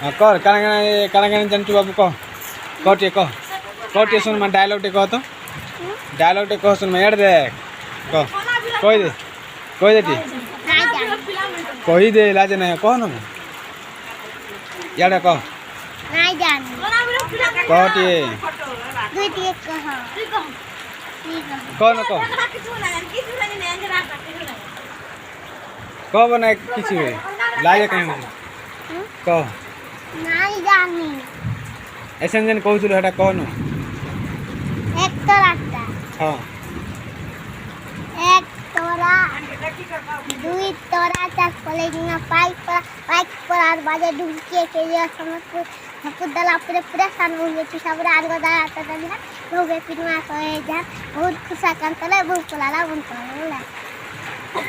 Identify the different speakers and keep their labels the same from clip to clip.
Speaker 1: हाँ कर काना जानचु बाबू कह टे सुन मैं डायलॉग टे कह तो डायलॉग टे कह सुन मैं एड दे कह दे टी कही दे लाज नहीं कह ना याडे कह कह टे कह ना कह बना किसी लाज कहीं कह ऐसे जन कहूँ हेटा कह न हाँ
Speaker 2: एक तोरा दुई तोरा चार कलेजिंगा पाइप पर आर बाजे डुबके के लिए समझ दला पूरे परेशान हो गए तू सब रात को दला तो दला लोग पिटवा कहे जा बहुत खुशा करतले बहुत कोलाला बन कोला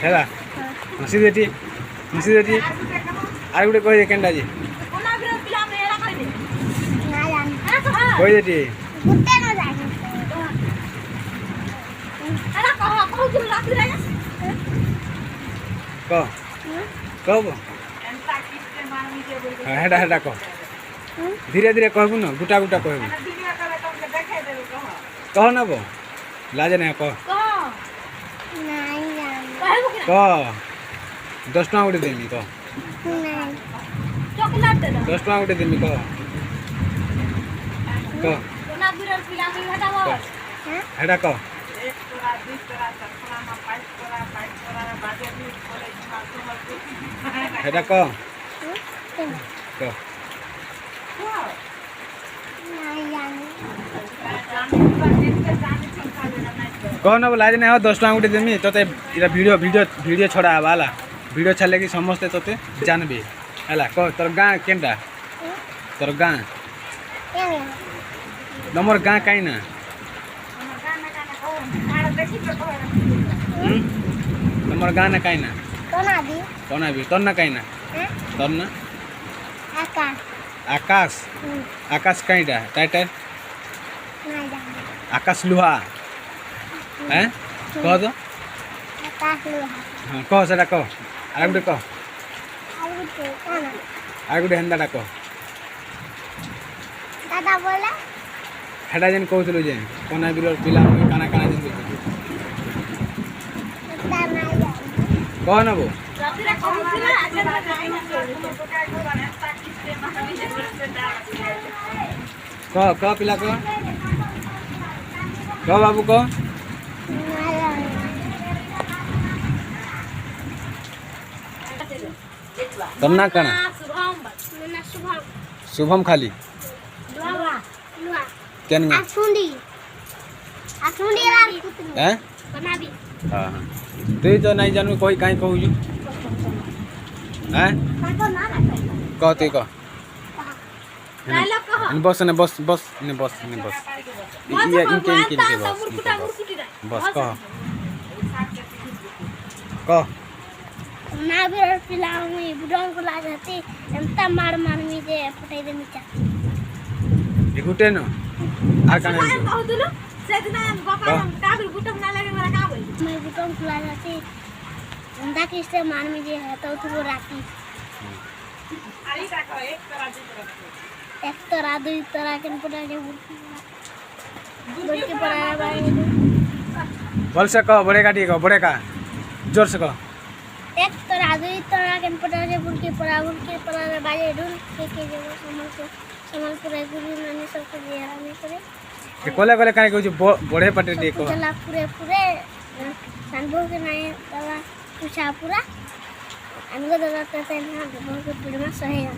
Speaker 1: हेला हसी देती आर गुटे कह दे केंडा जी
Speaker 2: ना जान
Speaker 1: कह देती
Speaker 2: गुट्टे न जाने
Speaker 1: कह हेटा हेटा कह धीरे धीरे कहबू न गुटा गुटा कहबू कह न बो लाज नहीं कह कह 10 टका गोटे देमी कह 10 टका गोटे देमी कह हेटा कह हेटा कह कह न लाज नहीं 10 टका गोटे देमी तोते वीडियो छड़ा वाला वीडियो छाड़े कि समस्ते तोते जानबे है कह तोर गाँ केनटा तोर गाँ तमर गाँ कहीं ना तमर गाँ ना कहीं ना कौन भी तोर ना कहीं ना तोर ना आकाश आकाश कहीं डा टाइटल आकाश लुहा हैं कह दो हाँ कह से कह आर गुटे कह आर गुटे हेन्दा कह
Speaker 2: दादा बोला
Speaker 1: हेटा जेन कहूँ जेन कोना बिल पिला काना काना जेन कह न बो कह पिला कह बाबू कह तन्ना कना शुभम खाली क्या नहीं हैं हाँ तु तो नहीं जानू कोई कहीं कहू हैं कहते कह बस ने बस बस ने बस ने बस ये इनके बस कह
Speaker 2: ना भी पिलाऊ में बुढ़ाऊ को ला जाते एंता मार मी जे फटाई दे मिचा
Speaker 1: गुटे न आर काने
Speaker 3: कहूतलो से दिन बापा काबिल गुटम ना लगे मेरा का बोल
Speaker 2: मैं बुढ़ाऊ को ला जाते एंता किससे मार मी जे है तो तू राती
Speaker 3: अरे का कह एक तरह
Speaker 2: दुई तरह के पटा के बोल के पड़ा भाई
Speaker 1: बोल से कह बड़े का ठीक है बड़े का जोर से कह
Speaker 2: एक तरह दुई तरह के पटा के बोल के पड़ा बाजे ढूल के जगह समलपुर गुरु नानी सब को दिया नहीं करे
Speaker 1: कोले काने कहू बड़े पटे देखो
Speaker 2: चला पूरे संभव के नहीं दवा पूछा पूरा हमको दादा कहते हैं बहुत बड़ा सही है